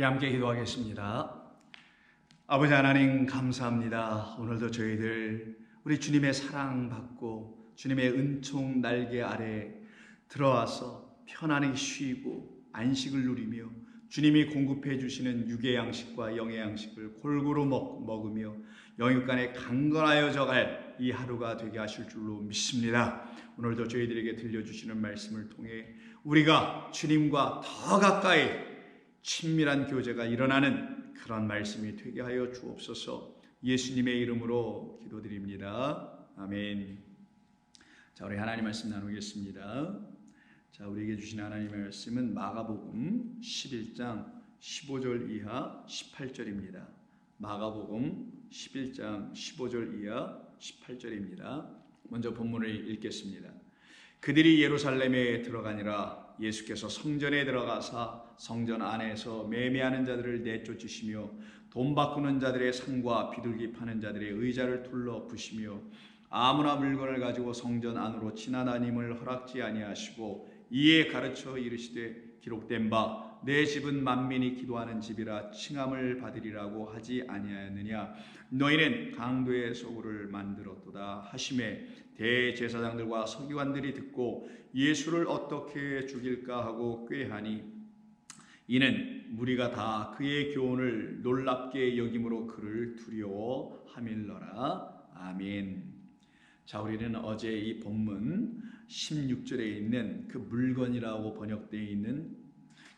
우리 함께 기도하겠습니다. 아버지 하나님 감사합니다. 오늘도 저희들 우리 주님의 사랑받고 주님의 은총 날개 아래 들어와서 편안히 쉬고 안식을 누리며 주님이 공급해 주시는 육의 양식과 영의 양식을 골고루 먹으며 영육간에 강건하여 져갈 이 하루가 되게 하실 줄로 믿습니다. 오늘도 저희들에게 들려주시는 말씀을 통해 우리가 주님과 더 가까이 친밀한 교제가 일어나는 그런 말씀이 되게 하여 주옵소서. 예수님의 이름으로 기도드립니다. 아멘. 자, 우리 하나님 말씀 나누겠습니다. 자, 우리에게 주신 하나님의 말씀은 마가복음 11장 15절 이하 18절입니다. 마가복음 11장 15절 이하 18절입니다. 먼저 본문을 읽겠습니다. 그들이 예루살렘에 들어가니라. 예수께서 성전에 들어가사 성전 안에서 매매하는 자들을 내쫓으시며 돈 바꾸는 자들의 상과 비둘기 파는 자들의 의자를 둘러 부시며 아무나 물건을 가지고 성전 안으로 지나다님을 허락지 아니하시고 이에 가르쳐 이르시되 기록된 바 내 집은 만민이 기도하는 집이라 칭함을 받으리라고 하지 아니하였느냐. 너희는 강도의 소굴을 만들었도다 하시매 대제사장들과 서기관들이 듣고 예수를 어떻게 죽일까 하고 꾀하니 이는 무리가 다 그의 교훈을 놀랍게 여김으로 그를 두려워함일러라. 아멘. 자, 우리는 어제 이 본문 16절에 있는 그 물건이라고 번역되어 있는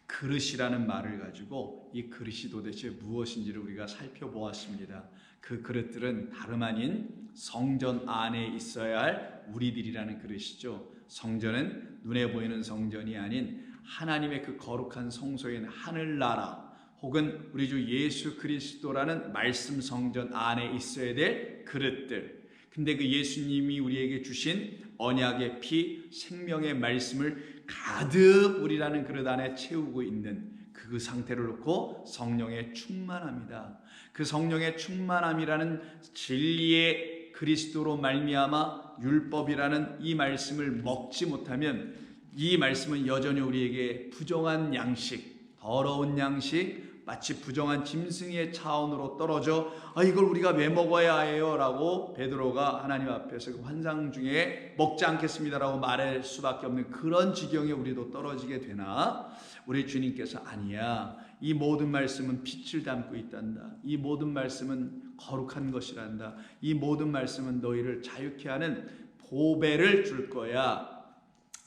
그릇이라는 말을 가지고 이 그릇이 도대체 무엇인지를 우리가 살펴보았습니다. 그 그릇들은 다름 아닌 성전 안에 있어야 할 우리들이라는 그릇이죠. 성전은 눈에 보이는 성전이 아닌 하나님의 그 거룩한 성소인 하늘나라 혹은 우리 주 예수 그리스도라는 말씀 성전 안에 있어야 될 그릇들. 근데 그 예수님이 우리에게 주신 언약의 피, 생명의 말씀을 가득 우리라는 그릇 안에 채우고 있는 그 상태를 놓고 성령의 충만함이다. 그 성령의 충만함이라는 진리의 그리스도로 말미암아 율법이라는 이 말씀을 먹지 못하면 이 말씀은 여전히 우리에게 부정한 양식, 더러운 양식, 마치 부정한 짐승의 차원으로 떨어져 이걸 우리가 왜 먹어야 해요? 라고 베드로가 하나님 앞에서 그 환상 중에 먹지 않겠습니다라고 말할 수밖에 없는 그런 지경에 우리도 떨어지게 되나? 우리 주님께서 아니야. 이 모든 말씀은 빛을 담고 있단다. 이 모든 말씀은 거룩한 것이란다. 이 모든 말씀은 너희를 자유케 하는 보배를 줄 거야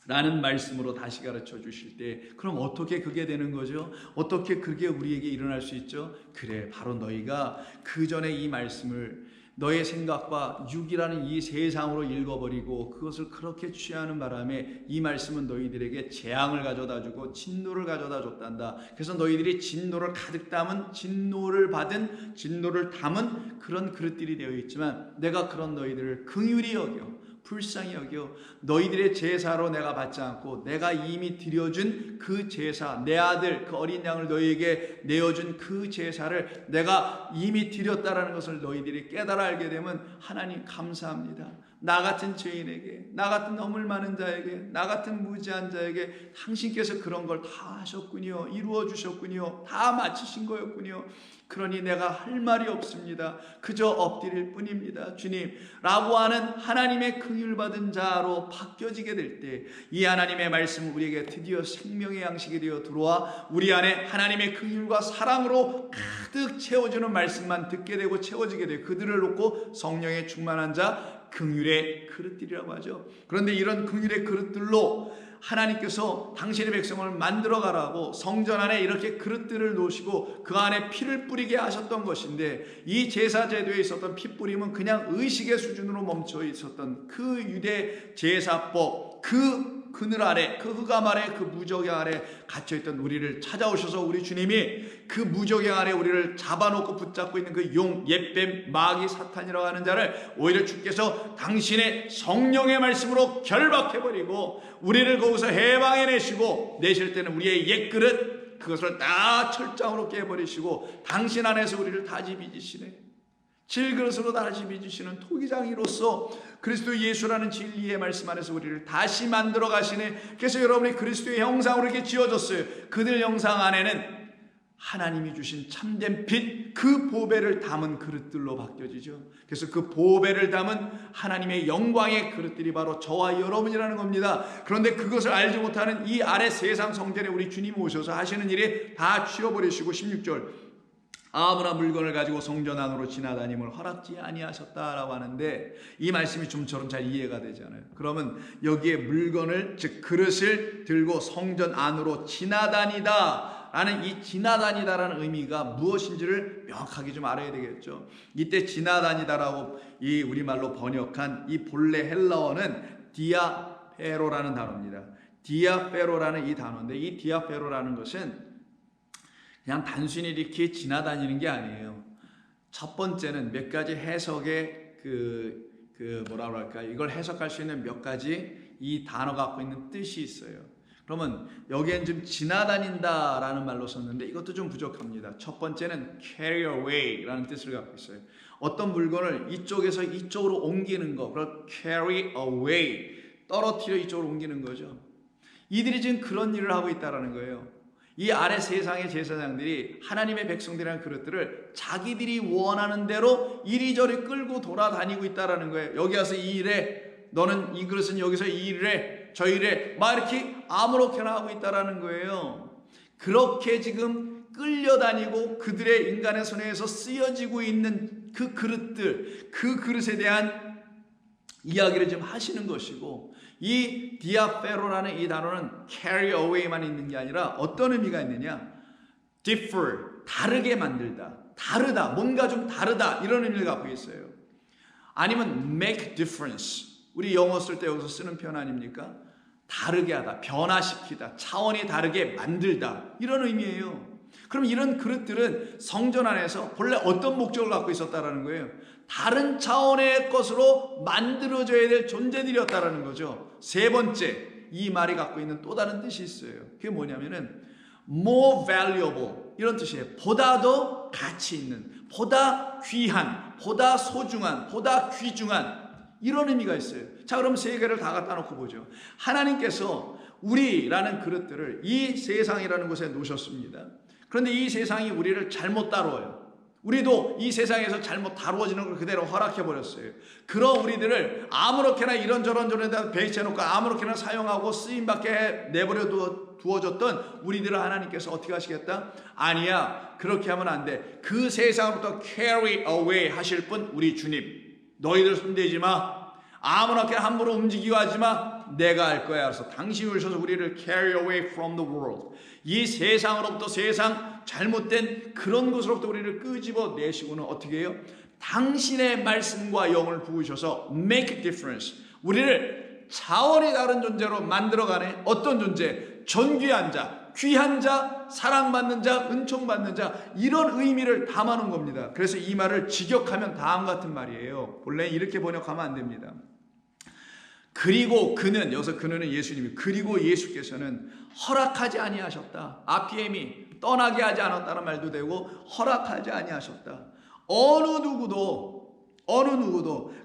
라는 말씀으로 다시 가르쳐 주실 때 그럼 어떻게 그게 되는 거죠? 어떻게 그게 우리에게 일어날 수 있죠? 그래, 바로 너희가 그 전에 이 말씀을 너의 생각과 육이라는 이 세상으로 읽어버리고 그것을 그렇게 취하는 바람에 이 말씀은 너희들에게 재앙을 가져다 주고 진노를 가져다 줬단다. 그래서 너희들이 진노를 가득 담은 진노를 받은 진노를 담은 그런 그릇들이 되어 있지만 내가 그런 너희들을 긍휼히 여겨 불쌍히 여겨 너희들의 제사로 내가 받지 않고 내가 이미 드려준 그 제사, 내 아들 그 어린 양을 너희에게 내어준 그 제사를 내가 이미 드렸다라는 것을 너희들이 깨달아 알게 되면 하나님 감사합니다. 나 같은 죄인에게, 나 같은 허물 많은 자에게, 나 같은 무지한 자에게 당신께서 그런 걸 다 하셨군요. 이루어 주셨군요. 다 마치신 거였군요. 그러니 내가 할 말이 없습니다. 그저 엎드릴 뿐입니다. 주님 라고 하는 하나님의 긍휼 받은 자로 바뀌어지게 될 때 이 하나님의 말씀은 우리에게 드디어 생명의 양식이 되어 들어와 우리 안에 하나님의 긍휼과 사랑으로 가득 채워주는 말씀만 듣게 되고 채워지게 돼요. 그들을 놓고 성령에 충만한 자 긍휼의 그릇들이라고 하죠. 그런데 이런 긍휼의 그릇들로 하나님께서 당신의 백성을 만들어 가라고 성전 안에 이렇게 그릇들을 놓으시고 그 안에 피를 뿌리게 하셨던 것인데 이 제사 제도에 있었던 피 뿌림은 그냥 의식의 수준으로 멈춰 있었던 그 유대 제사법 그 그늘 아래 그 흑암 아래 그 무저갱 아래 갇혀있던 우리를 찾아오셔서 우리 주님이 그 무저갱 아래 우리를 잡아놓고 붙잡고 있는 그 용, 옅뱀, 마귀, 사탄이라고 하는 자를 오히려 주께서 당신의 성령의 말씀으로 결박해버리고 우리를 거기서 해방해내시고 내실 때는 우리의 옛그릇 그것을 다 철장으로 깨버리시고 당신 안에서 우리를 다시 빚으시네. 질그릇으로 다시 빚으시는 토기장이로서 그리스도 예수라는 진리의 말씀 안에서 우리를 다시 만들어 가시네. 그래서 여러분이 그리스도의 형상으로 이렇게 지어졌어요. 그들 형상 안에는 하나님이 주신 참된 빛, 그 보배를 담은 그릇들로 바뀌어지죠. 그래서 그 보배를 담은 하나님의 영광의 그릇들이 바로 저와 여러분이라는 겁니다. 그런데 그것을 알지 못하는 이 아래 세상 성전에 우리 주님이 오셔서 하시는 일이 다 치워버리시고 16절 아무나 물건을 가지고 성전 안으로 지나다님을 허락지 아니하셨다라고 하는데 이 말씀이 좀처럼 잘 이해가 되잖아요. 그러면 여기에 물건을 즉 그릇을 들고 성전 안으로 지나다니다 라는 이 지나다니다라는 의미가 무엇인지를 명확하게 좀 알아야 되겠죠. 이때 지나다니다라고 이 우리말로 번역한 이 본래 헬라어는 디아페로라는 단어입니다. 디아페로라는 이 단어인데 이 디아페로라는 것은 그냥 단순히 이렇게 지나다니는 게 아니에요. 첫 번째는 몇 가지 해석의 뭐라 그럴까 이걸 해석할 수 있는 몇 가지 이 단어가 갖고 있는 뜻이 있어요. 그러면 여기엔 좀 지나다닌다라는 말로 썼는데 이것도 좀 부족합니다. 첫 번째는 carry away라는 뜻을 갖고 있어요. 어떤 물건을 이쪽에서 이쪽으로 옮기는 거, 그걸 carry away, 떨어뜨려 이쪽으로 옮기는 거죠. 이들이 지금 그런 일을 하고 있다라는 거예요. 이 아래 세상의 제사장들이 하나님의 백성들이라는 그릇들을 자기들이 원하는 대로 이리저리 끌고 돌아다니고 있다라는 거예요. 여기 와서 이 일에 너는 이 그릇은 여기서 이 일에 저 일에 막 이렇게 아무렇게나 하고 있다라는 거예요. 그렇게 지금 끌려다니고 그들의 인간의 손에서 쓰여지고 있는 그 그릇들, 그 그릇에 대한 이야기를 지금 하시는 것이고 이 디아페로라는 이 단어는 carry away만 있는 게 아니라 어떤 의미가 있느냐? differ, 다르게 만들다, 다르다, 뭔가 좀 다르다 이런 의미를 갖고 있어요. 아니면 make difference, 우리 영어 쓸 때 여기서 쓰는 표현 아닙니까? 다르게 하다, 변화시키다, 차원이 다르게 만들다 이런 의미예요. 그럼 이런 그릇들은 성전 안에서 본래 어떤 목적을 갖고 있었다라는 거예요? 다른 차원의 것으로 만들어져야 될 존재들이었다라는 거죠. 세 번째, 이 말이 갖고 있는 또 다른 뜻이 있어요. 그게 뭐냐면은 more valuable 이런 뜻이에요. 보다 더 가치 있는, 보다 귀한, 보다 소중한, 보다 귀중한 이런 의미가 있어요. 자, 그럼 세 개를 다 갖다 놓고 보죠. 하나님께서 우리라는 그릇들을 이 세상이라는 곳에 놓으셨습니다. 그런데 이 세상이 우리를 잘못 다루어요. 우리도 이 세상에서 잘못 다루어지는 걸 그대로 허락해버렸어요. 그런 우리들을 아무렇게나 이런저런 데다 배치해놓고 아무렇게나 사용하고 쓰임받게 내버려 두어졌던 우리들을 하나님께서 어떻게 하시겠다? 아니야, 그렇게 하면 안 돼. 그 세상으로부터 carry away 하실 분 우리 주님. 너희들 손대지 마. 아무렇게나 함부로 움직이고 하지 마. 내가 할 거야. 그래서 당신이 오셔서 우리를 carry away from the world, 이 세상으로부터, 세상 잘못된 그런 것으로부터 우리를 끄집어 내시고는 어떻게 해요? 당신의 말씀과 영을 부으셔서 make a difference, 우리를 차원이 다른 존재로 만들어가는 어떤 존재? 존귀한 자, 귀한 자, 사랑받는 자, 은총받는 자, 이런 의미를 담아놓은 겁니다. 그래서 이 말을 직역하면 다음 같은 말이에요. 원래 이렇게 번역하면 안 됩니다. 그리고 그는, 여기서 그는은 예수님이, 그리고 예수께서는 허락하지 아니하셨다. RPM이 떠나게 하지 않았다는 말도 되고 허락하지 아니하셨다. 어느 누구도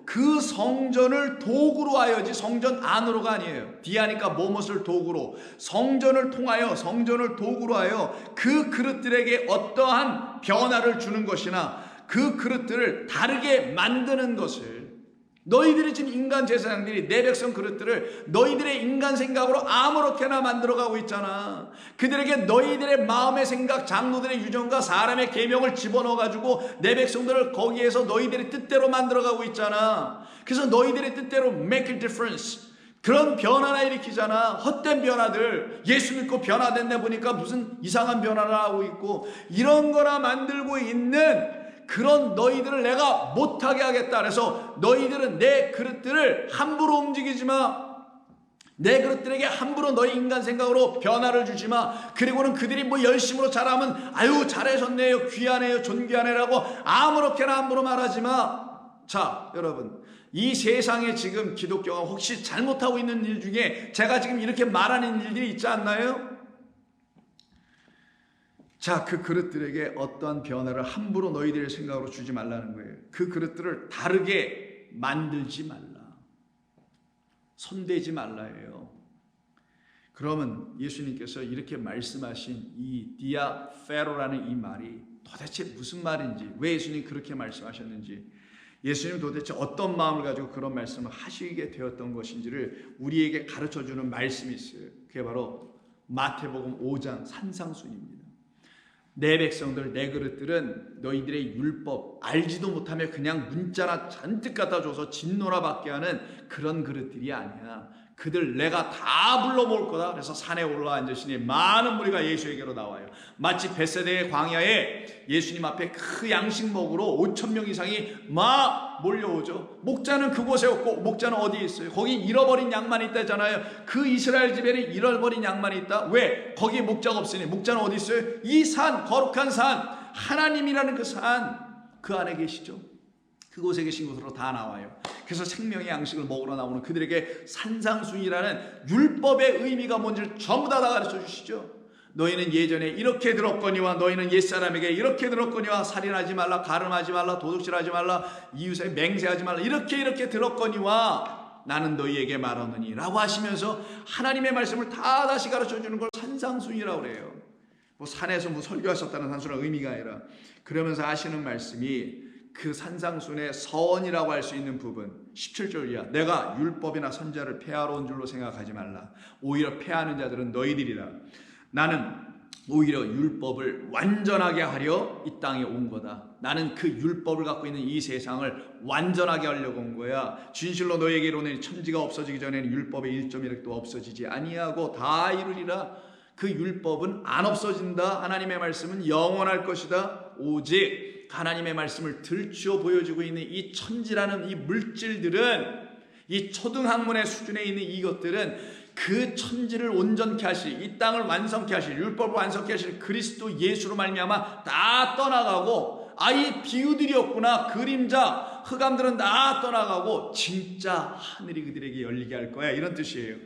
그 성전을 도구로 하여지 성전 안으로가 아니에요. 디하니까 무엇을 도구로, 성전을 통하여, 성전을 도구로 하여 그 그릇들에게 어떠한 변화를 주는 것이나 그 그릇들을 다르게 만드는 것을, 너희들이 지금 인간 제사장들이 내 백성 그릇들을 너희들의 인간 생각으로 아무렇게나 만들어가고 있잖아. 그들에게 너희들의 마음의 생각, 장로들의 유전과 사람의 계명을 집어넣어가지고 내 백성들을 거기에서 너희들의 뜻대로 만들어가고 있잖아. 그래서 너희들의 뜻대로 make a difference, 그런 변화나 일으키잖아. 헛된 변화들, 예수 믿고 변화됐네 보니까 무슨 이상한 변화를 하고 있고, 이런 거나 만들고 있는 그런 너희들을 내가 못하게 하겠다. 그래서 너희들은 내 그릇들을 함부로 움직이지 마. 내 그릇들에게 함부로 너희 인간 생각으로 변화를 주지 마. 그리고는 그들이 뭐 열심으로 잘하면 아유 잘하셨네요, 귀하네요, 존귀하네라고 아무렇게나 함부로 말하지 마. 자, 여러분, 이 세상에 지금 기독교가 혹시 잘못하고 있는 일 중에 제가 지금 이렇게 말하는 일들이 있지 않나요? 자, 그 그릇들에게 어떠한 변화를 함부로 너희들의 생각으로 주지 말라는 거예요. 그 그릇들을 다르게 만들지 말라. 손대지 말라예요. 그러면 예수님께서 이렇게 말씀하신 이 디아페로라는 이 말이 도대체 무슨 말인지, 왜 예수님 그렇게 말씀하셨는지, 예수님 도대체 어떤 마음을 가지고 그런 말씀을 하시게 되었던 것인지를 우리에게 가르쳐주는 말씀이 있어요. 그게 바로 마태복음 5장 산상순입니다. 내 백성들, 내 그릇들은 너희들의 율법 알지도 못하며 그냥 문자나 잔뜩 갖다 줘서 진노라 받게 하는 그런 그릇들이 아니야. 그들 내가 다 불러 모을 거다. 그래서 산에 올라 앉으시니 많은 무리가 예수에게로 나와요. 마치 벳세다의 광야에 예수님 앞에 그 양식 먹으러 5,000명 이상이 막 몰려오죠. 목자는 그곳에 없고, 목자는 어디에 있어요? 거기 잃어버린 양만 있다잖아요. 그 이스라엘 집에는 잃어버린 양만 있다. 왜? 거기에 목자가 없으니. 목자는 어디 있어요? 이 산, 거룩한 산, 하나님이라는 그 산, 그 안에 계시죠. 그곳에 계신 곳으로 다 나와요. 그래서 생명의 양식을 먹으러 나오는 그들에게 산상순이라는 율법의 의미가 뭔지를 전부 다 가르쳐 주시죠. 너희는 예전에 이렇게 들었거니와, 너희는 옛사람에게 이렇게 들었거니와, 살인하지 말라, 가늠하지 말라, 도둑질하지 말라, 이웃에 맹세하지 말라, 이렇게 들었거니와 나는 너희에게 말하노니 라고 하시면서 하나님의 말씀을 다 다시 가르쳐 주는 걸 산상순이라고 그래요. 뭐 산에서 뭐 설교하셨다는 단순한 의미가 아니라, 그러면서 하시는 말씀이 그 산상순의 서원이라고 할 수 있는 부분 17절이야. 내가 율법이나 선지자를 폐하러 온 줄로 생각하지 말라. 오히려 폐하는 자들은 너희들이라. 나는 오히려 율법을 완전하게 하려 이 땅에 온 거다. 나는 그 율법을 갖고 있는 이 세상을 완전하게 하려고 온 거야. 진실로 너희에게 이르노니 천지가 없어지기 전에는 율법의 1.1획도 없어지지 아니하고 다 이루리라. 그 율법은 안 없어진다. 하나님의 말씀은 영원할 것이다. 오직 하나님의 말씀을 들추어 보여주고 있는 이 천지라는 이 물질들은, 이 초등학문의 수준에 있는 이것들은 그 천지를 온전케 하실, 이 땅을 완성케 하실, 율법을 완성케 하실 그리스도 예수로 말미암아 다 떠나가고, 이 비유들이었구나, 그림자, 흑암들은 다 떠나가고 진짜 하늘이 그들에게 열리게 할 거야, 이런 뜻이에요.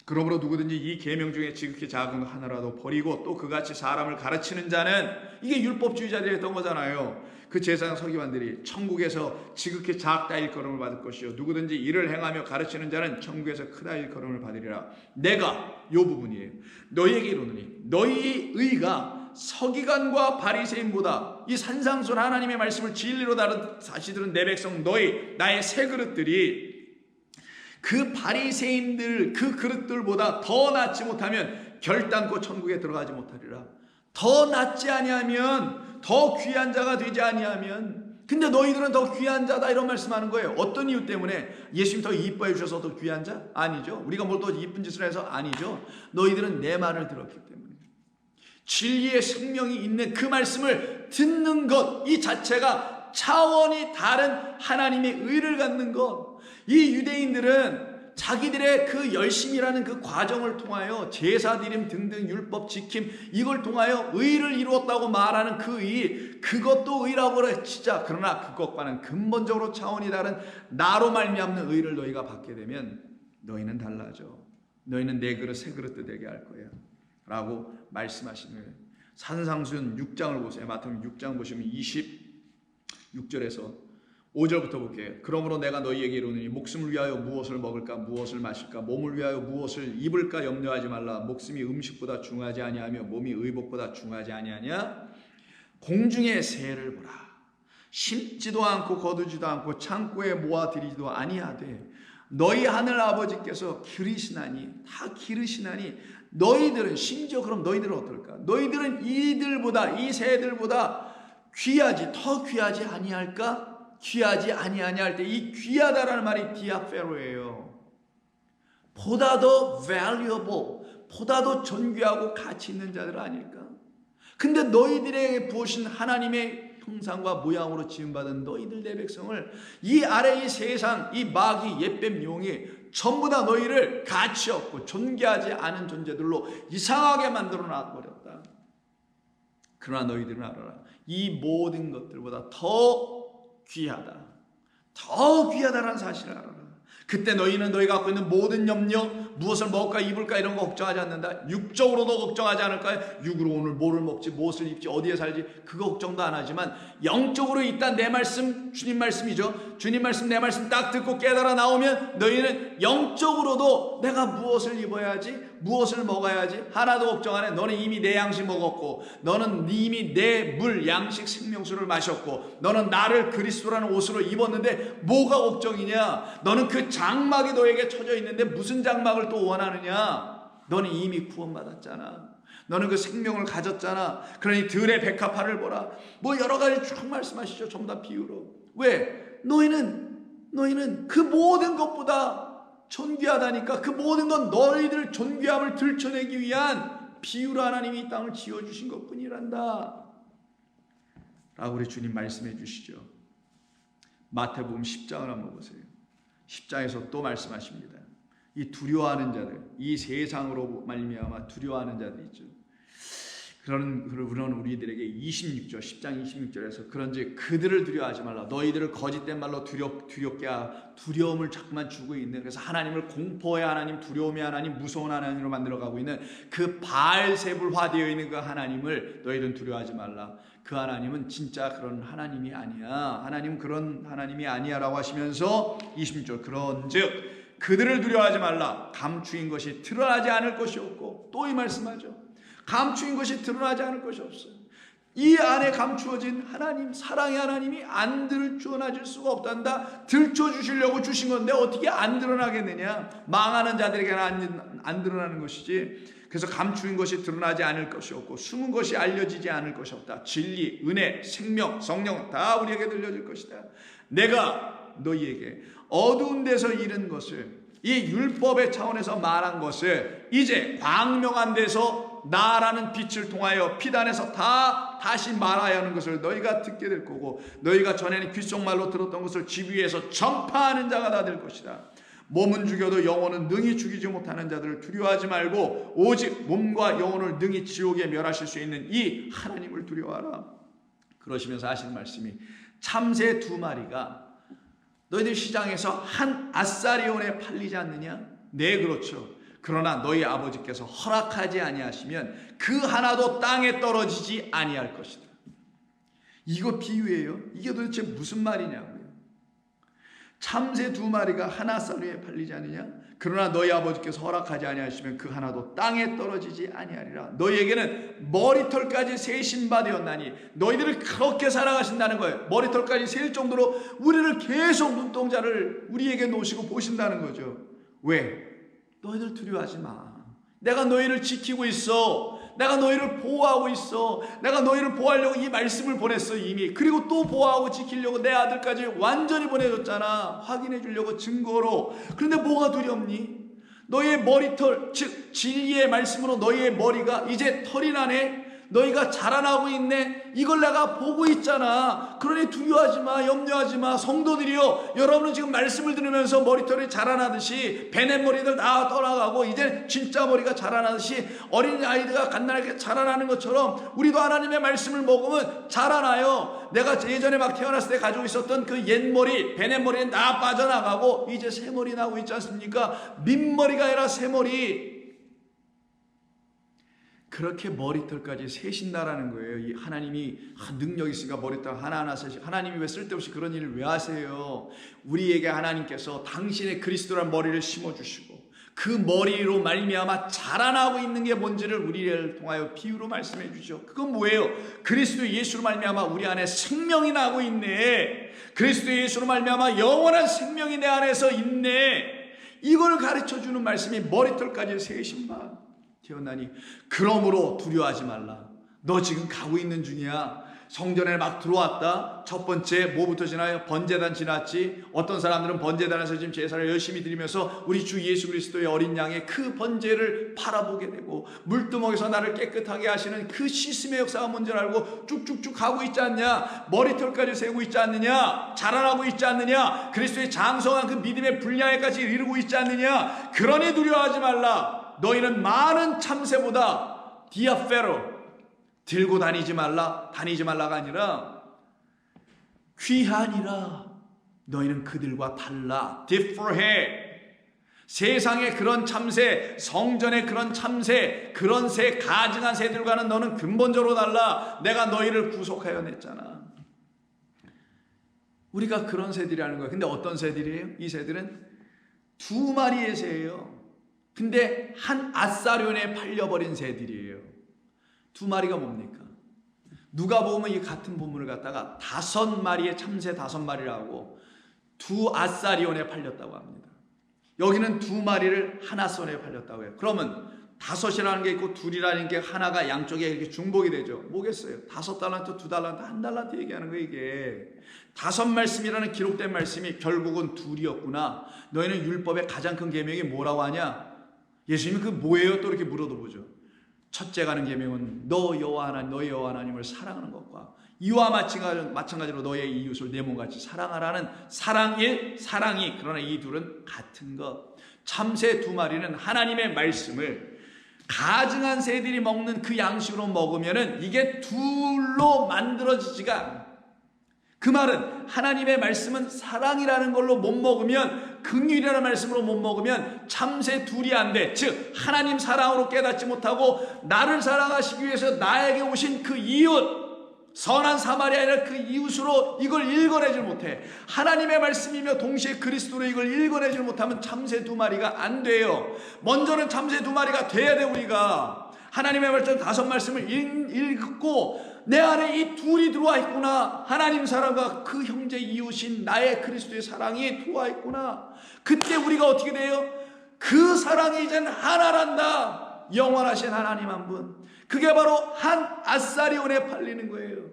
그러므로 누구든지 이 계명 중에 지극히 작은 거 하나라도 버리고 또 그같이 사람을 가르치는 자는, 이게 율법주의자들이 했던 거잖아요. 그 제사장 서기관들이 천국에서 지극히 작다 일컬음을 받을 것이요 누구든지 이를 행하며 가르치는 자는 천국에서 크다 일컬음을 받으리라. 내가 요 부분이에요. 너희에게 이르노니 너희 의가 서기관과 바리새인보다, 이 산상순 하나님의 말씀을 진리로 다시 들은 내 백성 너희, 나의 새 그릇들이 그 바리새인들 그 그릇들보다 더 낫지 못하면 결단코 천국에 들어가지 못하리라. 더 낫지 아니하면, 더 귀한 자가 되지 아니하면. 근데 너희들은 더 귀한 자다, 이런 말씀하는 거예요. 어떤 이유 때문에? 예수님 더 이뻐해 주셔서 더 귀한 자? 아니죠. 우리가 뭘 더 이쁜 짓을 해서? 아니죠. 너희들은 내 말을 들었기 때문에. 진리의 생명이 있는 그 말씀을 듣는 것, 이 자체가 차원이 다른 하나님의 의를 갖는 것. 이 유대인들은 자기들의 그 열심이라는 그 과정을 통하여 제사 드림 등등 율법 지킴, 이걸 통하여 의를 이루었다고 말하는 그 의, 그것도 의라고 그래 진짜. 그러나 그것과는 근본적으로 차원이 다른 나로 말미암는 의를 너희가 받게 되면 너희는 달라져. 너희는 내 그릇 새 그릇도 되게 할 거야 라고 말씀하시는 거예요. 산상순 6장을 보세요. 마태복음 6장 보시면 26절에서 5절부터 볼게요. 그러므로 내가 너희에게 이르노니 목숨을 위하여 무엇을 먹을까, 무엇을 마실까, 몸을 위하여 무엇을 입을까 염려하지 말라. 목숨이 음식보다 중하지 아니하며 몸이 의복보다 중하지 아니하냐. 공중의 새를 보라. 심지도 않고 거두지도 않고 창고에 모아들이지도 아니하되 너희 하늘 아버지께서 기르시나니, 다 기르시나니 너희들은, 심지어 그럼 너희들은 어떨까? 너희들은 이들보다, 이 새들보다 귀하지, 더 귀하지 아니할까? 귀하지 아니하냐 할 때 이 귀하다라는 말이 디아페로예요. 보다 더 valuable, 보다 더 존귀하고 가치 있는 자들 아닐까? 근데 너희들에게 부으신 하나님의 형상과 모양으로 지음받은 너희들 내 백성을, 이 아래 이 세상, 이 마귀, 옅뱀, 용이 전부 다 너희를 가치 없고 존귀하지 않은 존재들로 이상하게 만들어 놔버렸다. 그러나 너희들은 알아라. 이 모든 것들보다 더 귀하다, 더 귀하다라는 사실을 알아라. 그때 너희는 너희가 갖고 있는 모든 염려, 무엇을 먹을까 입을까 이런 거 걱정하지 않는다. 육적으로도 걱정하지 않을까요? 육으로 오늘 뭐를 먹지, 무엇을 입지, 어디에 살지 그거 걱정도 안 하지만 영적으로 일단 내 말씀, 주님 말씀이죠. 주님 말씀, 내 말씀 딱 듣고 깨달아 나오면 너희는 영적으로도 내가 무엇을 입어야지, 무엇을 먹어야지 하나도 걱정 안 해. 너는 이미 내 양식 먹었고, 너는 이미 내 물, 양식, 생명수를 마셨고, 너는 나를 그리스도라는 옷으로 입었는데 뭐가 걱정이냐? 너는 그 장막이 너에게 쳐져 있는데 무슨 장막을 또 원하느냐? 너는 이미 구원받았잖아. 너는 그 생명을 가졌잖아. 그러니 들의 백합화를 보라. 뭐 여러 가지 쭉 말씀하시죠. 전부 다 비유로. 왜? 너희는 그 모든 것보다 존귀하다니까. 그 모든 건 너희들 존귀함을 들춰내기 위한 비유로 하나님이 이 땅을 지어주신 것뿐이란다 라고 우리 주님 말씀해 주시죠. 마태복음 10장을 한번 보세요. 10장에서 또 말씀하십니다. 이 두려워하는 자들, 이 세상으로 말미암아 두려워하는 자들 있죠. 그런 우리들에게 26절, 10장 26절에서 그런지 그들을 두려워하지 말라. 너희들을 거짓된 말로 두렵게 두려움을 자꾸만 주고 있는, 그래서 하나님을 공포의 하나님, 두려움의 하나님, 무서운 하나님으로 만들어가고 있는 그 바알세불화되어 있는 그 하나님을 너희들은 두려워하지 말라. 그 하나님은 진짜 그런 하나님이 아니야. 하나님은 그런 하나님이 아니야 라고 하시면서 26절 그런즉 그들을 두려워하지 말라. 감추인 것이 드러나지 않을 것이 없고, 또 이 말씀하죠. 감추인 것이 드러나지 않을 것이 없어요. 이 안에 감추어진 하나님, 사랑의 하나님이 안 들춰질 수가 없단다. 들춰주시려고 주신 건데 어떻게 안 드러나겠느냐. 망하는 자들에게는 안 드러나는 것이지. 그래서 감추인 것이 드러나지 않을 것이 없고, 숨은 것이 알려지지 않을 것이 없다. 진리, 은혜, 생명, 성령 다 우리에게 들려질 것이다. 내가 너희에게 어두운 데서 이른 것을, 이 율법의 차원에서 말한 것을 이제 광명한 데서 나라는 빛을 통하여 피단에서 다시 말하여 하는 것을 너희가 듣게 될 거고, 너희가 전에는 귓속말로 들었던 것을 집 위에서 전파하는 자가 다 될 것이다. 몸은 죽여도 영혼은 능히 죽이지 못하는 자들을 두려워하지 말고 오직 몸과 영혼을 능히 지옥에 멸하실 수 있는 이 하나님을 두려워하라. 그러시면서 하시는 말씀이, 참새 2마리가 너희들 시장에서 한 아사리온에 팔리지 않느냐? 네, 그렇죠. 그러나 너희 아버지께서 허락하지 아니하시면 그 하나도 땅에 떨어지지 아니할 것이다. 이거 비유예요. 이게 도대체 무슨 말이냐고요. 참새 2마리가 한 아사리에 팔리지 않느냐? 그러나 너희 아버지께서 허락하지 아니하시면 그 하나도 땅에 떨어지지 아니하리라. 너희에게는 머리털까지 세신 바 되었나니, 너희들을 그렇게 사랑하신다는 거예요. 머리털까지 셀 정도로 우리를 계속 눈동자를 우리에게 놓으시고 보신다는 거죠. 왜? 너희들 두려워하지 마. 내가 너희를 지키고 있어. 내가 너희를 보호하고 있어. 내가 너희를 보호하려고 이 말씀을 보냈어 이미. 그리고 또 보호하고 지키려고 내 아들까지 완전히 보내줬잖아. 확인해 주려고 증거로. 그런데 뭐가 두렵니? 너희의 머리털, 즉 진리의 말씀으로 너희의 머리가 이제 털이 나네. 너희가 자라나고 있네. 이걸 내가 보고 있잖아. 그러니 두려워하지 마, 염려하지 마. 성도들이요, 여러분은 지금 말씀을 들으면서 머리털이 자라나듯이 베넷머리들 다 떠나가고 이제 진짜 머리가 자라나듯이 어린 아이들가 갓난아이가 자라나는 것처럼 우리도 하나님의 말씀을 먹으면 자라나요. 내가 예전에 막 태어났을 때 가지고 있었던 그 옛머리, 베넷머리는 다 빠져나가고 이제 새머리 나고 있지 않습니까? 민머리가 아니라 새머리. 그렇게 머리털까지 세신다라는 거예요. 이 하나님이 능력 있으니까 머리털 하나하나 세시. 하나님이 왜 쓸데없이 그런 일을 왜 하세요? 우리에게 하나님께서 당신의 그리스도란 머리를 심어주시고 그 머리로 말미암아 자라나고 있는 게 뭔지를 우리를 통하여 비유로 말씀해 주죠. 그건 뭐예요? 그리스도 예수로 말미암아 우리 안에 생명이 나고 있네. 그리스도 예수로 말미암아 영원한 생명이 내 안에서 있네. 이걸 가르쳐주는 말씀이 머리털까지 세신 바 되었나니 그러므로 두려워하지 말라. 너 지금 가고 있는 중이야. 성전에 막 들어왔다. 첫 번째 뭐부터 지나요? 번제단 지났지. 어떤 사람들은 번제단에서 지금 제사를 열심히 드리면서 우리 주 예수 그리스도의 어린 양의 그 번제를 바라보게 되고, 물두멍에서 나를 깨끗하게 하시는 그 씻음의 역사가 뭔지 알고 쭉쭉쭉 가고 있지 않냐? 머리털까지 세고 있지 않느냐? 자라나고 있지 않느냐? 그리스도의 장성한 그 믿음의 분량에까지 이르고 있지 않느냐? 그러니 두려워하지 말라. 너희는 많은 참새보다 디아페로 들고 다니지 말라가 아니라 귀하니라. 너희는 그들과 달라. differ해. 세상의 그런 참새, 성전의 그런 참새, 그런 새, 가증한 새들과는 너는 근본적으로 달라. 내가 너희를 구속하여 냈잖아. 우리가 그런 새들이라는 거예요. 근데 어떤 새들이에요? 이 새들은 두 마리의 새예요. 근데 한 아사리온에 팔려버린 새들이에요. 두 마리가 뭡니까? 누가 보면 이 같은 본문을 갖다가 5마리의 참새 5마리라고 두 아사리온에 팔렸다고 합니다. 여기는 두 마리를 하나 손에 팔렸다고 해요. 그러면 5이라는 게 있고 2이라는 게 하나가 양쪽에 이렇게 중복이 되죠. 뭐겠어요? 5달란트, 2달란트, 1달란트 얘기하는 거예요. 이게 5말씀이라는 기록된 말씀이 결국은 2이었구나. 너희는 율법의 가장 큰 계명이 뭐라고 하냐? 예수님이 그 뭐예요? 또 이렇게 물어도 보죠. 첫째 가는 계명은 너희 여호와 하나님을 사랑하는 것과 이와 마찬가지로 너의 이웃을 내 몸같이 사랑하라는 사랑이. 그러나 이 둘은 같은 것. 참새 2마리는 하나님의 말씀을 가증한 새들이 먹는 그 양식으로 먹으면은 이게 둘로 만들어지지가 않아요. 그 말은 하나님의 말씀은 사랑이라는 걸로 못 먹으면, 긍휼이라는 말씀으로 못 먹으면 참새 둘이 안 돼. 즉 하나님 사랑으로 깨닫지 못하고 나를 사랑하시기 위해서 나에게 오신 그 이웃, 선한 사마리아 아니라 그 이웃으로 이걸 읽어내질 못해. 하나님의 말씀이며 동시에 그리스도로 이걸 읽어내질 못하면 참새 2마리가 안 돼요. 먼저는 참새 2마리가 돼야 돼. 우리가 하나님의 말씀 5말씀을 읽고 내 안에 이 둘이 들어와 있구나. 하나님 사랑과 그 형제 이웃인 나의 그리스도의 사랑이 들어와 있구나. 그때 우리가 어떻게 돼요? 그 사랑이 이제는 하나란다. 영원하신 하나님 한 분. 그게 바로 한 아사리온에 팔리는 거예요.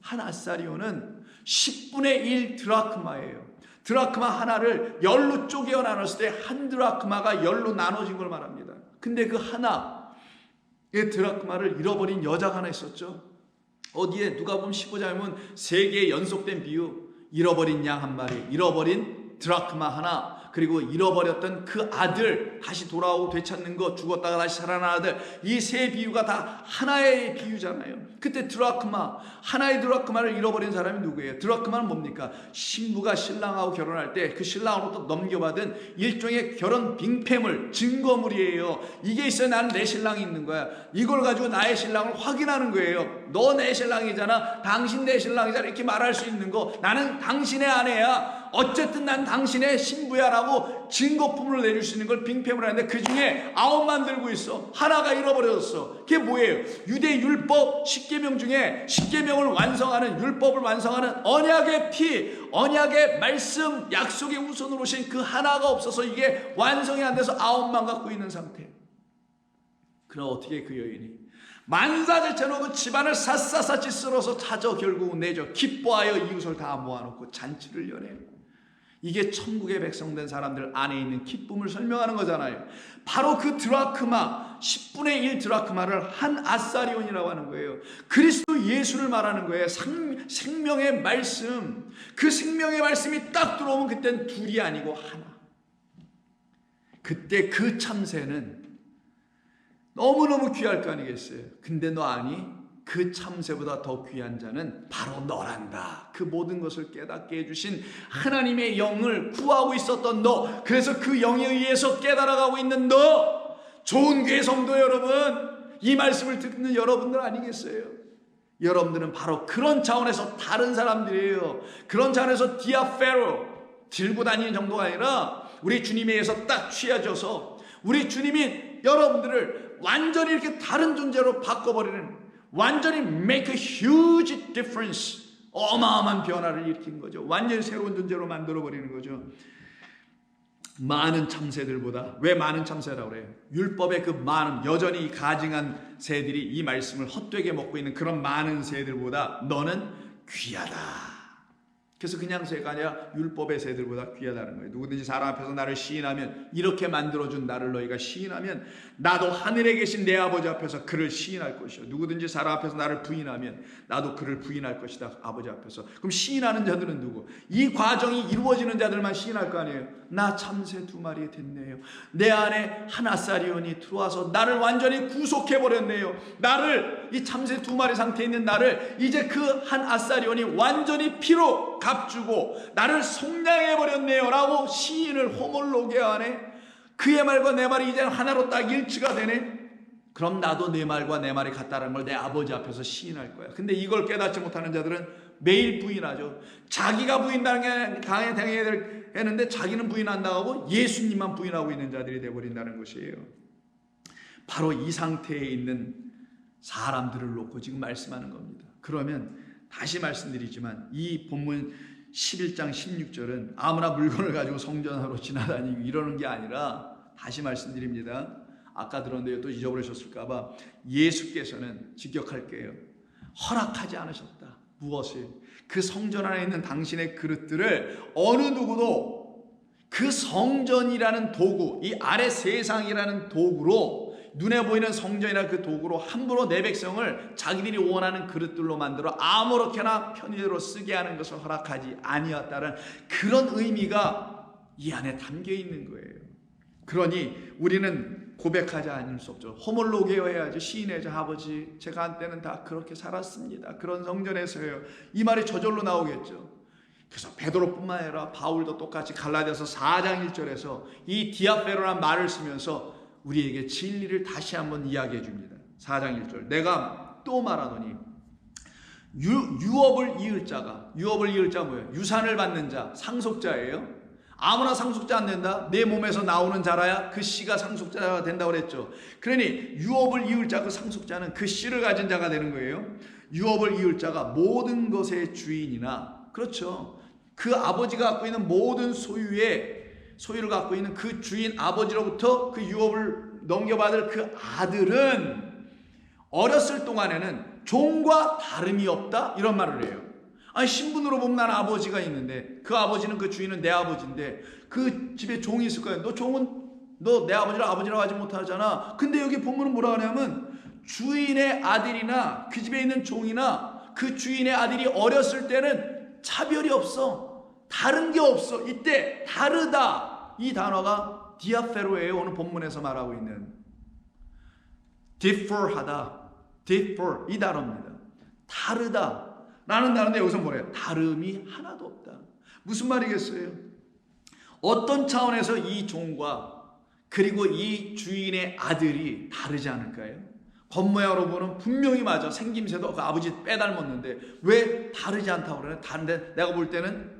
한 아사리온은 10분의 1 드라크마예요. 드라크마 하나를 10로 쪼개어 나눴을 때 한 드라크마가 10로 나눠진 걸 말합니다. 근데 그 하나의 드라크마를 잃어버린 여자가 하나 있었죠. 어디에 누가 보면 15장에 보면 3개의 연속된 비유, 잃어버린 양 1마리, 잃어버린 드라크마 하나, 그리고 잃어버렸던 그 아들 다시 돌아오고 되찾는 거, 죽었다가 다시 살아난 아들, 이 세 비유가 다 하나의 비유잖아요. 그때 드라크마, 하나의 드라크마를 잃어버린 사람이 누구예요? 드라크마는 뭡니까? 신부가 신랑하고 결혼할 때 그 신랑으로부터 넘겨받은 일종의 결혼 빙패물, 증거물이에요. 이게 있어야 나는 내 신랑이 있는 거야. 이걸 가지고 나의 신랑을 확인하는 거예요. 너 내 신랑이잖아, 당신 내 신랑이잖아, 이렇게 말할 수 있는 거. 나는 당신의 아내야, 어쨌든 난 당신의 신부야 라고 증거품을 내줄 수 있는 걸 빙패물 하는데, 그 중에 9만 들고 있어. 하나가 잃어버렸어. 그게 뭐예요? 유대 율법 10계명 중에 10계명을 완성하는, 율법을 완성하는 언약의 피, 언약의 말씀, 약속의 우선으로 오신 그 하나가 없어서 이게 완성이 안 돼서 9만 갖고 있는 상태. 그럼 어떻게 그 여인이 만사제처럼 그 집안을 샅샅이 쓸어서 찾아 결국은 내죠. 기뻐하여 이웃을 다 모아놓고 잔치를 여네요. 이게 천국의 백성된 사람들 안에 있는 기쁨을 설명하는 거잖아요. 바로 그 드라크마, 10분의 1 드라크마를 한 아사리온이라고 하는 거예요. 그리스도 예수를 말하는 거예요. 생명의 말씀. 그 생명의 말씀이 딱 들어오면 그땐 둘이 아니고 하나. 그때 그 참새는 너무너무 귀할 거 아니겠어요? 근데 너 아니? 그 참새보다 더 귀한 자는 바로 너란다. 그 모든 것을 깨닫게 해주신 하나님의 영을 구하고 있었던 너, 그래서 그 영에 의해서 깨달아가고 있는 너, 좋은 교회 성도 여러분, 이 말씀을 듣는 여러분들 아니겠어요? 여러분들은 바로 그런 차원에서 다른 사람들이에요. 그런 차원에서 디아페로, 들고 다니는 정도가 아니라 우리 주님에 의해서 딱 취해져서 우리 주님이 여러분들을 완전히 이렇게 다른 존재로 바꿔버리는, 완전히 make a huge difference, 어마어마한 변화를 일으킨 거죠. 완전히 새로운 존재로 만들어버리는 거죠. 많은 참새들보다, 왜 많은 참새라고 그래요? 율법의 그 많은, 여전히 가증한 새들이 이 말씀을 헛되게 먹고 있는 그런 많은 새들보다 너는 귀하다. 그래서 그냥 새가 아니라 율법의 새들보다 귀하다는 거예요. 누구든지 사람 앞에서 나를 시인하면, 이렇게 만들어준 나를 너희가 시인하면 나도 하늘에 계신 내 아버지 앞에서 그를 시인할 것이요. 누구든지 사람 앞에서 나를 부인하면 나도 그를 부인할 것이다, 아버지 앞에서. 그럼 시인하는 자들은 누구? 이 과정이 이루어지는 자들만 시인할 거 아니에요. 나 참새 2마리 됐네요. 내 안에 한 아사리온이 들어와서 나를 완전히 구속해버렸네요. 나를, 이 참새 2마리 상태에 있는 나를 이제 그 한 아사리온이 완전히 피로 값 주고 나를 속량해버렸네요 라고 시인을 호몰로게하네. 그의 말과 내 말이 이제는 하나로 딱 일치가 되네. 그럼 나도 내 말과 내 말이 같다는 걸 내 아버지 앞에서 시인할 거야. 근데 이걸 깨닫지 못하는 자들은 매일 부인하죠. 자기가 당해야 했는데 자기는 부인 안 당하고 예수님만 부인하고 있는 자들이 되어버린다는 것이에요. 바로 이 상태에 있는 사람들을 놓고 지금 말씀하는 겁니다. 그러면 다시 말씀드리지만 이 본문 11장 16절은 아무나 물건을 가지고 성전으로 지나다니고 이러는 게 아니라, 다시 말씀드립니다. 아까 들었는데 또 잊어버리셨을까봐 예수께서는 직격할게요. 허락하지 않으셨다. 무엇을? 그 성전 안에 있는 당신의 그릇들을 어느 누구도 그 성전이라는 도구, 이 아래 세상이라는 도구로, 눈에 보이는 성전이나 그 도구로 함부로 내 백성을 자기들이 원하는 그릇들로 만들어 아무렇게나 편의대로 쓰게 하는 것을 허락하지 아니었다는 그런 의미가 이 안에 담겨 있는 거예요. 그러니 우리는 고백하지 않을 수 없죠. 호몰로게어 해야죠. 시인해야죠. 아버지, 제가 한때는 다 그렇게 살았습니다. 그런 성전에서요. 이 말이 저절로 나오겠죠. 그래서 베드로뿐만 아니라 바울도 똑같이 갈라디아서 4장 1절에서 이 디아페로라는 말을 쓰면서 우리에게 진리를 다시 한번 이야기해 줍니다. 4장 1절. 내가 또 말하노니 유업을 이을 자가, 유업을 이을 자 뭐예요? 유산을 받는 자, 상속자예요. 아무나 상속자 안 된다. 내 몸에서 나오는 자라야 그 씨가 상속자가 된다고 그랬죠. 그러니 유업을 이을 자, 그 상속자는 그 씨를 가진 자가 되는 거예요. 유업을 이을 자가 모든 것의 주인이나, 그렇죠, 그 아버지가 갖고 있는 모든 소유를 갖고 있는 그 주인 아버지로부터 그 유업을 넘겨받을 그 아들은 어렸을 동안에는 종과 다름이 없다, 이런 말을 해요. 아니, 신분으로 보면 나는 아버지가 있는데 그 아버지는, 그 주인은 내 아버지인데 그 집에 종이 있을 거야. 너 종은 너 내 아버지라고 하지 못하잖아. 근데 여기 본문은 뭐라 하냐면 주인의 아들이나 그 집에 있는 종이나 그 주인의 아들이 어렸을 때는 차별이 없어. 다른 게 없어. 이때 다르다, 이 단어가 디아페로예요. 오늘 본문에서 말하고 있는 differ하다, differ, 이 단어입니다. 다르다 라는 단어인데 여기서 뭐래요? 다름이 하나도 없다. 무슨 말이겠어요? 어떤 차원에서 이 종과 그리고 이 주인의 아들이 다르지 않을까요? 겉모양으로 보면 분명히 맞아. 생김새도 그 아버지 빼닮았는데 왜 다르지 않다고 그러냐? 다른데 내가 볼 때는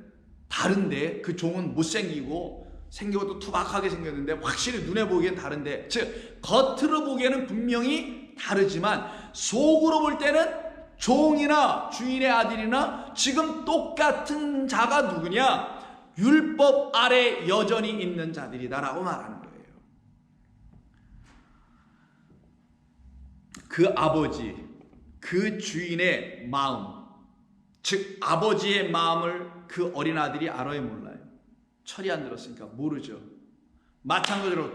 다른데 그 종은 못생기고 생기고 또 투박하게 생겼는데 확실히 눈에 보기엔 다른데, 즉 겉으로 보기에는 분명히 다르지만 속으로 볼 때는 종이나 주인의 아들이나 지금 똑같은 자가 누구냐? 율법 아래 여전히 있는 자들이다라고 말하는 거예요. 그 아버지, 그 주인의 마음, 즉 아버지의 마음을 그 어린 아들이 알아요, 몰라요? 철이 안 들었으니까 모르죠. 마찬가지로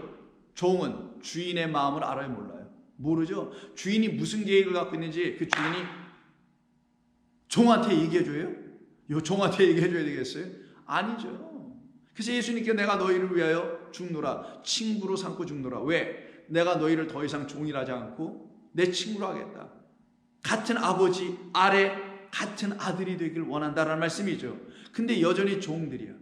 종은 주인의 마음을 알아요, 몰라요? 모르죠. 주인이 무슨 계획을 갖고 있는지 그 주인이 종한테 얘기해줘요? 요 종한테 얘기해줘야 되겠어요? 아니죠. 그래서 예수님께 내가 너희를 위하여 죽노라, 친구로 삼고 죽노라. 왜? 내가 너희를 더 이상 종이라지 않고 내 친구로 하겠다. 같은 아버지 아래 같은 아들이 되길 원한다라는 말씀이죠. 근데 여전히 종들이야.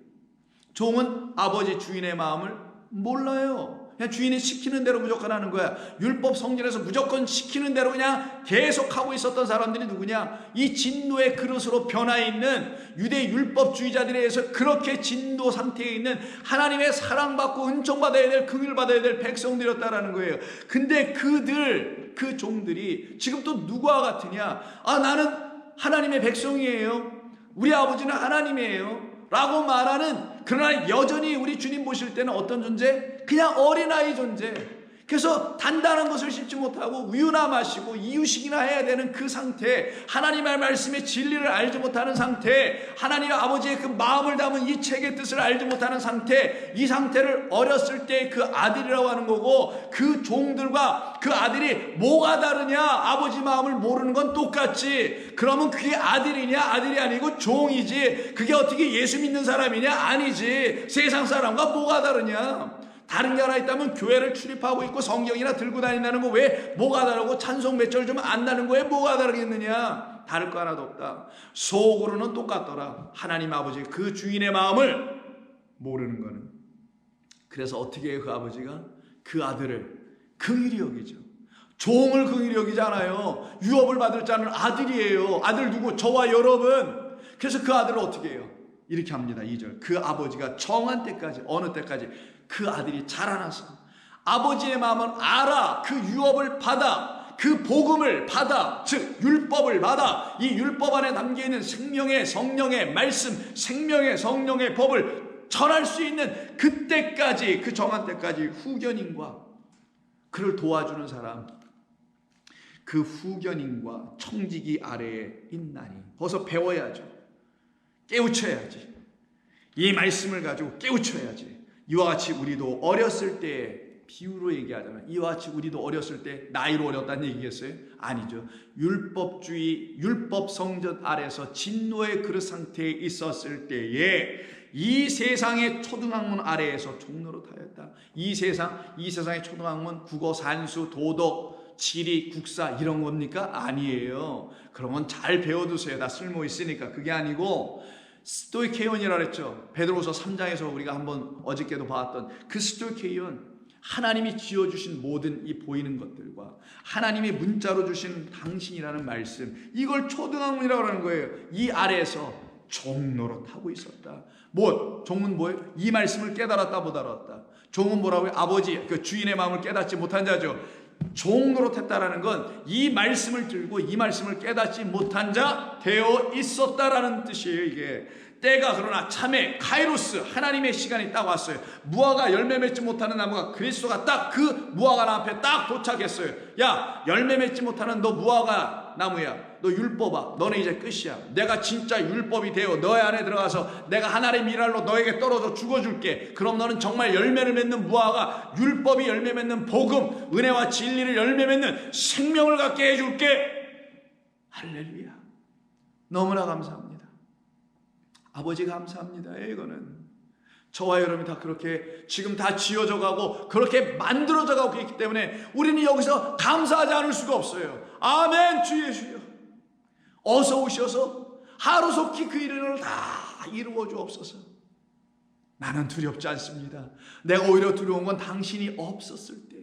종은 아버지 주인의 마음을 몰라요. 그냥 주인이 시키는 대로 무조건 하는 거야. 율법 성전에서 무조건 시키는 대로 그냥 계속하고 있었던 사람들이 누구냐? 이 진노의 그릇으로 변해 있는 유대 율법주의자들에 의해서 그렇게 진노 상태에 있는 하나님의 사랑받고 은총받아야 될, 긍휼 받아야 될 백성들이었다라는 거예요. 근데 그 종들이 지금 또 누구와 같으냐? 아, 나는 하나님의 백성이에요. 우리 아버지는 하나님이에요. 라고 말하는, 그러나 여전히 우리 주님 보실 때는 어떤 존재? 그냥 어린아이 존재. 그래서 단단한 것을 씹지 못하고 우유나 마시고 이유식이나 해야 되는 그 상태, 하나님의 말씀의 진리를 알지 못하는 상태, 하나님 아버지의 그 마음을 담은 이 책의 뜻을 알지 못하는 상태, 이 상태를 어렸을 때 그 아들이라고 하는 거고, 그 종들과 그 아들이 뭐가 다르냐? 아버지 마음을 모르는 건 똑같지. 그러면 그게 아들이냐? 아들이 아니고 종이지. 그게 어떻게 예수 믿는 사람이냐? 아니지. 세상 사람과 뭐가 다르냐? 다른 게 하나 있다면 교회를 출입하고 있고 성경이나 들고 다닌다는 거 왜 뭐가 다르고 찬송 몇 절 좀 안다는 거에 뭐가 다르겠느냐? 다를 거 하나도 없다. 속으로는 똑같더라. 하나님 아버지 그 주인의 마음을 모르는 거는. 그래서 어떻게 해요? 그 아버지가 그 아들을 긍휼히 여기죠. 종을 긍휼히 여기지 않아요. 유업을 받을 자는 아들이에요. 아들 누구? 저와 여러분. 그래서 그 아들을 어떻게 해요? 이렇게 합니다. 2절. 그 아버지가 정한 때까지, 어느 때까지 그 아들이 자라나서 아버지의 마음은 알아. 그 유업을 받아, 그 복음을 받아, 즉 율법을 받아, 이 율법 안에 담겨있는 생명의 성령의 말씀, 생명의 성령의 법을 전할 수 있는 그때까지, 그 정한 때까지 후견인과 그를 도와주는 사람, 그 후견인과 청지기 아래에 있나니. 벌써 배워야죠. 깨우쳐야지. 이 말씀을 가지고 깨우쳐야지. 이와 같이 우리도 어렸을 때, 비유로 얘기하자면 이와 같이 우리도 어렸을 때 나이로 어렸다는 얘기겠어요? 아니죠. 율법주의, 율법 성전 아래서 진노의 그릇 상태에 있었을 때에 이 세상의 초등학문 아래에서 종로로 타였다. 이 세상의 초등학문 국어, 산수, 도덕, 지리, 국사 이런 겁니까? 아니에요. 그런 건 잘 배워두세요. 다 쓸모 있으니까. 그게 아니고 스토이케이온이라 그랬죠. 베드로서 3장에서 우리가 한번 어저께도 봤던 그 스토이케이온, 하나님이 지어주신 모든 이 보이는 것들과 하나님이 문자로 주신 당신이라는 말씀, 이걸 초등학문이라고 하는 거예요. 이 아래에서 종로로 타고 있었다. 종은 뭐예요? 이 말씀을 깨달았다 못 알았다. 종은 뭐라고요? 아버지, 그 주인의 마음을 깨닫지 못한 자죠. 종로로 탔다라는 건 이 말씀을 들고 이 말씀을 깨닫지 못한 자 되어 있었다라는 뜻이에요. 이게 때가 그러나 참에 카이로스, 하나님의 시간이 딱 왔어요. 무화과 열매 맺지 못하는 나무가 그리스도가 딱 그 무화과 나무 앞에 딱 도착했어요. 야, 열매 맺지 못하는 너 무화과 나무야, 너 율법아, 너는 이제 끝이야. 내가 진짜 율법이 되어 너의 안에 들어가서 내가 하나님의 일할로 너에게 떨어져 죽어줄게. 그럼 너는 정말 열매를 맺는 무화과, 율법이 열매 맺는 복음, 은혜와 진리를 열매 맺는 생명을 갖게 해줄게. 할렐루야. 너무나 감사합니다. 아버지 감사합니다. 이거는 저와 여러분이 다 그렇게 지금 다 지어져 가고 그렇게 만들어져 가고 있기 때문에 우리는 여기서 감사하지 않을 수가 없어요. 아멘. 주 예수여, 어서 오셔서 하루속히 그 일을 다 이루어 주옵소서. 나는 두렵지 않습니다. 내가 오히려 두려운 건 당신이 없었을 때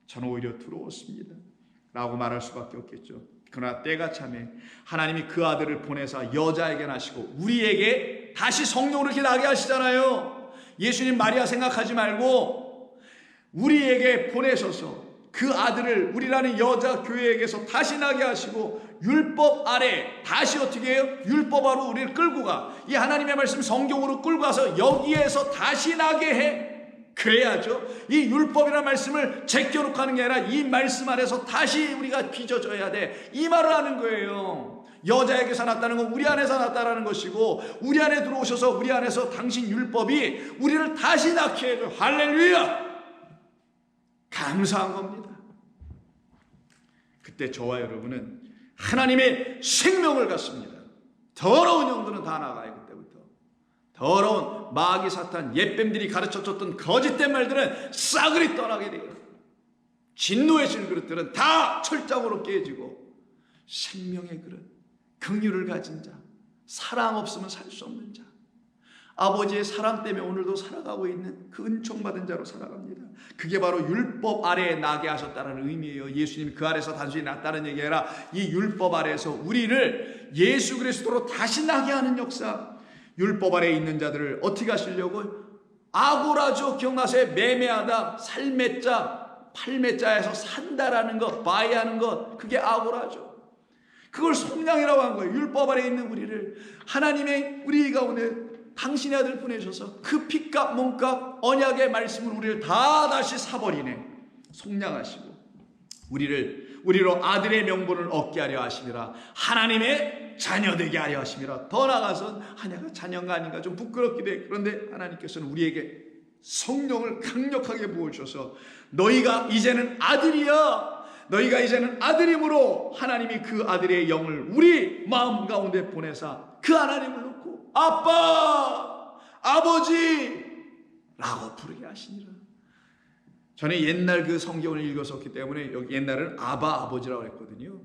저는 오히려 두려웠습니다 라고 말할 수밖에 없겠죠. 그러나 때가 참에 하나님이 그 아들을 보내사 여자에게 나시고 우리에게 다시 성령으로 이렇게 나게 하시잖아요. 예수님 마리아 생각하지 말고 우리에게 보내셔서 그 아들을 우리라는 여자 교회에게서 다시 나게 하시고 율법 아래 다시 어떻게 해요? 율법 아래로 우리를 끌고 가. 이 하나님의 말씀 성경으로 끌고 가서 여기에서 다시 나게 해. 그래야죠. 이 율법이라는 말씀을 제껴놓고 하는 게 아니라 이 말씀 안에서 다시 우리가 빚어져야 돼. 이 말을 하는 거예요. 여자에게서 났다는 건 우리 안에서 났다라는 것이고, 우리 안에 들어오셔서 우리 안에서 당신 율법이 우리를 다시 낳게 해줘. 할렐루야. 감사한 겁니다. 그때 저와 여러분은 하나님의 생명을 갖습니다. 더러운 영들은 다 나가요. 그때부터 더러운 마귀 사탄 옛뱀들이 가르쳐줬던 거짓된 말들은 싸그리 떠나게 돼요. 진노의 질그릇들은 다 철장으로 깨지고 생명의 그릇, 긍휼을 가진 자, 사랑 없으면 살 수 없는 자, 아버지의 사랑 때문에 오늘도 살아가고 있는 그 은총받은 자로 살아갑니다. 그게 바로 율법 아래에 나게 하셨다는 의미예요. 예수님이 그 아래에서 단순히 났다는 얘기 아니라 이 율법 아래에서 우리를 예수 그리스도로 다시 나게 하는 역사. 율법 아래에 있는 자들을 어떻게 하시려고? 아고라죠. 기억나세요? 매매하다, 살매자, 팔매자에서 산다라는 것, 바이하는 것, 그게 아고라죠. 그걸 속량이라고 한 거예요. 율법 아래에 있는 우리를 하나님의 우리 가운데 당신의 아들 보내셔서 그 피값 몸값 언약의 말씀을 우리를 다 다시 사버리네. 속량하시고 우리로 아들의 명분을 얻게 하려 하심이라. 하나님의 자녀 되게 하려 하심이라. 더 나아가서 내가 자녀가 아닌가 좀 부끄럽기도 해. 그런데 하나님께서는 우리에게 성령을 강력하게 부어주셔서 너희가 이제는 아들이야. 너희가 이제는 아들임으로 하나님이 그 아들의 영을 우리 마음 가운데 보내사 그 하나님을 놓고 아빠, 아버지 라고 부르게 하시니라. 저는 옛날 그 성경을 읽었었기 때문에 여기 옛날은 아바 아버지라고 했거든요.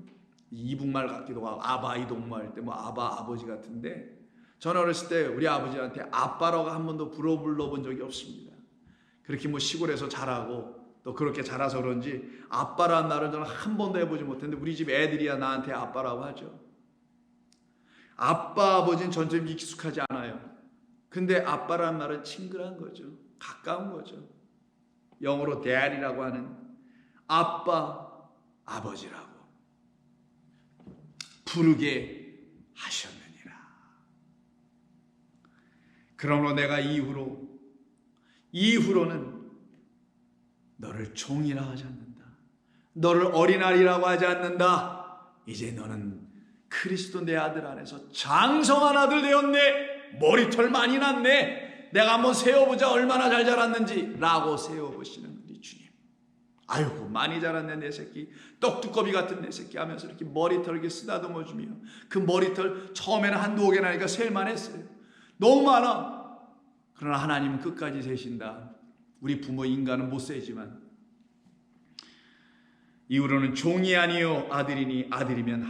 이북말 같기도 하고 아바 이동무 할 때 뭐 아바 아버지 같은데, 저는 어렸을 때 우리 아버지한테 아빠라고 한 번도 불러본 적이 없습니다. 그렇게 뭐 시골에서 자라고 또 그렇게 자라서 그런지 아빠라는 말을 저는 한 번도 해보지 못했는데, 우리 집 애들이야 나한테 아빠라고 하죠. 아빠 아버지는 전좀 익숙하지 않아요. 근데 아빠라는 말은 친근한 거죠. 가까운 거죠. 영어로 dad이라고 하는 아빠 아버지라고 부르게 하셨느니라. 그러므로 내가 이후로는 너를 종이라 하지 않는다. 너를 어린아이라고 하지 않는다. 이제 너는 그리스도 내 아들 안에서 장성한 아들 되었네. 머리털 많이 났네. 내가 한번 세어보자 얼마나 잘 자랐는지 라고 세어보시는 우리 주님. 아이고 많이 자랐네 내 새끼, 떡두꺼비 같은 내 새끼 하면서 이렇게 머리털 이렇게 쓰다듬어 주며, 그 머리털 처음에는 한두 개나 하니까 셀만 했어요. 너무 많아. 그러나 하나님은 끝까지 세신다. 우리 부모 인간은 못 세지만 이후로는 종이 아니요 아들이니 아들이면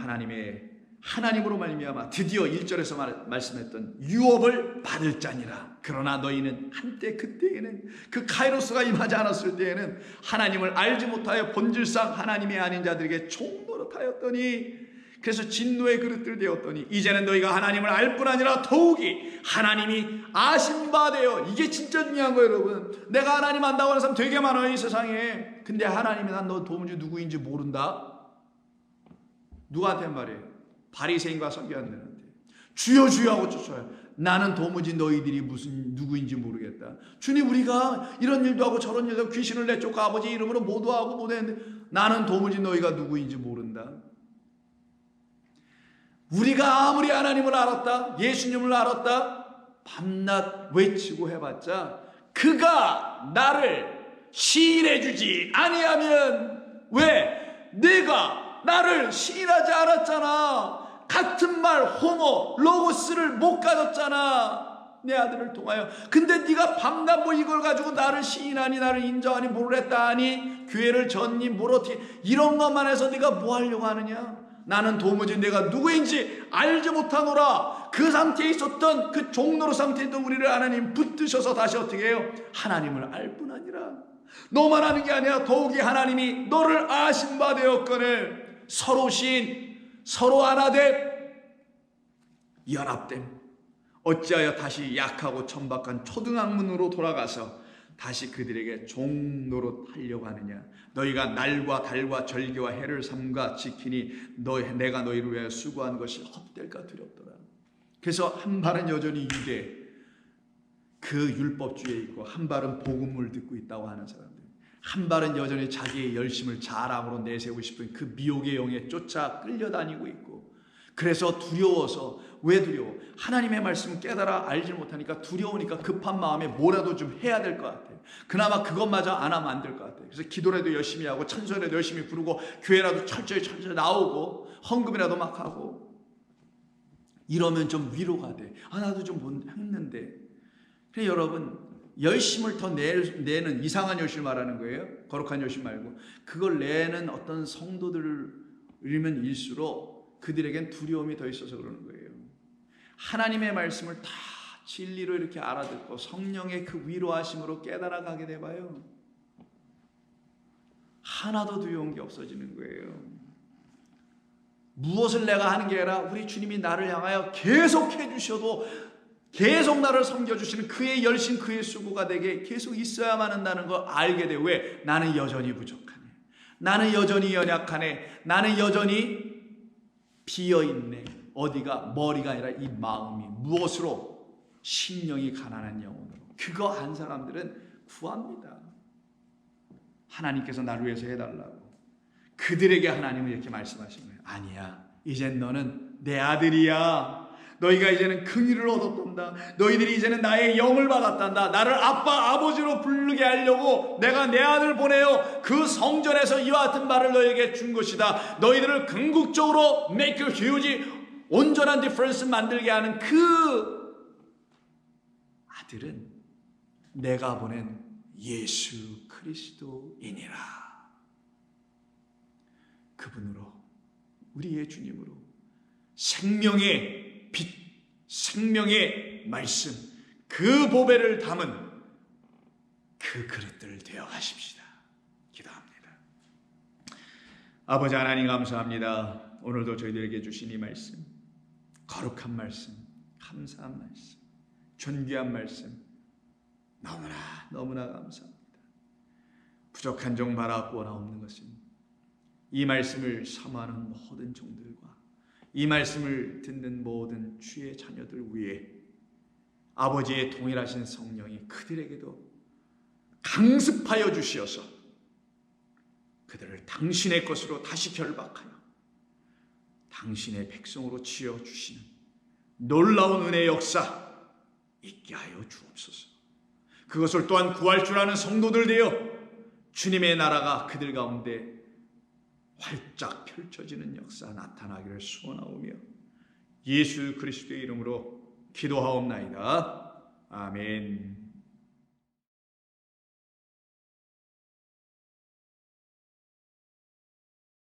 하나님으로 말미암아 드디어 1절에서 말씀했던 유업을 받을 자니라. 그러나 너희는 한때 그때에는 그 카이로스가 임하지 않았을 때에는 하나님을 알지 못하여 본질상 하나님이 아닌 자들에게 종노릇하였더니, 그래서 진노의 그릇들 되었더니 이제는 너희가 하나님을 알 뿐 아니라 더욱이 하나님이 아신 바 되어. 이게 진짜 중요한 거예요 여러분. 내가 하나님 안다고 하는 사람 되게 많아요 이 세상에. 근데 하나님이 난 너 도무지 누구인지 모른다. 누구한테 말해요? 바리새인과 서기관들한테. 주여 주여 하고 쫓아요. 나는 도무지 너희들이 누구인지 모르겠다. 주님 우리가 이런 일도 하고 저런 일도 하고 귀신을 내쫓고 아버지 이름으로 모두 하고 모두 했는데 나는 도무지 너희가 누구인지 모른다. 우리가 아무리 하나님을 알았다, 예수님을 알았다, 밤낮 외치고 해봤자 그가 나를 시인해 주지 아니하면, 왜? 내가 나를 시인하지 않았잖아. 같은 말 호모 로고스를 못 가졌잖아 내 아들을 통하여. 근데 네가 밤낮 뭐 이걸 가지고 나를 시인하니 나를 인정하니 뭐를 했다 하니 교회를 졌니 뭘 어떻게 이런 것만 해서 네가 뭐 하려고 하느냐. 나는 도무지 내가 누구인지 알지 못하노라. 그 상태에 있었던 그 종로로 상태에 있던 우리를 하나님 붙드셔서 다시 어떻게 해요? 하나님을 알 뿐 아니라 너만 아는 게 아니라 더욱이 하나님이 너를 아신 바 되었거늘 서로 시인 서로 하나됨 연합됨. 어찌하여 다시 약하고 천박한 초등학문으로 돌아가서 다시 그들에게 종노릇 하려고 하느냐. 너희가 날과 달과 절기와 해를 삼가 지키니 내가 너희를 위하여 수고한 것이 헛될까 두렵더라. 그래서 한 발은 여전히 유대 그 율법주의에 있고 한 발은 복음을 듣고 있다고 하는 사람들, 한 발은 여전히 자기의 열심을 자랑으로 내세우고 싶은 그 미혹의 영에 쫓아 끌려다니고 있고, 그래서 두려워서. 왜 두려워? 하나님의 말씀을 깨달아 알지 못하니까 두려우니까 급한 마음에 뭐라도 좀 해야 될 것 같아요. 그나마 그것마저 안 하면 안 될 것 같아요. 그래서 기도라도 열심히 하고 찬송이라도 열심히 부르고 교회라도 철저히 나오고 헌금이라도 막 하고 이러면 좀 위로가 돼. 나도 좀 했는데. 그래 여러분, 열심을 더 내는 이상한 열심을 말하는 거예요. 거룩한 열심 말고. 그걸 내는 어떤 성도들이면 일수록 그들에겐 두려움이 더 있어서 그러는 거예요. 하나님의 말씀을 다 진리로 이렇게 알아듣고 성령의 그 위로하심으로 깨달아가게 돼봐요. 하나도 두려운 게 없어지는 거예요. 무엇을 내가 하는 게 아니라 우리 주님이 나를 향하여 계속 해주셔도 계속 나를 섬겨주시는 그의 열심, 그의 수고가 내게 계속 있어야만 한다는 걸 알게 돼. 왜? 나는 여전히 부족하네. 나는 여전히 연약하네. 나는 여전히 비어있네. 어디가? 머리가 아니라 이 마음이. 무엇으로? 심령이 가난한 영혼으로. 그거 한 사람들은 구합니다. 하나님께서 나를 위해서 해달라고. 그들에게 하나님은 이렇게 말씀하신 거예요. 아니야, 이젠 너는 내 아들이야. 너희가 이제는 긍휼을 얻었단다. 너희들이 이제는 나의 영을 받았단다. 나를 아빠 아버지로 부르게 하려고 내가 내 아들을 보내어 그 성전에서 이와 같은 말을 너희에게 준 것이다. 너희들을 궁극적으로 make a huge 온전한 디퍼런스 만들게 하는 그 아들은 내가 보낸 예수 그리스도이니라. 그분으로 우리의 주님으로 생명의 빛, 생명의 말씀, 그 보배를 담은 그 그릇들 되어 가십시다. 기도합니다. 아버지 하나님 감사합니다. 오늘도 저희들에게 주신 이 말씀, 거룩한 말씀, 감사한 말씀, 존귀한 말씀 너무나 감사합니다. 부족한 종 바라보나 없는 것은 이 말씀을 사모하는 모든 종들과 이 말씀을 듣는 모든 주의 자녀들 위에 아버지의 동일하신 성령이 그들에게도 강습하여 주시어서 그들을 당신의 것으로 다시 결박하여 당신의 백성으로 지어주시는 놀라운 은혜의 역사 있게 하여 주옵소서. 그것을 또한 구할 줄 아는 성도들 되어 주님의 나라가 그들 가운데 활짝 펼쳐지는 역사 나타나기를 소원하오며 예수 그리스도의 이름으로 기도하옵나이다. 아멘.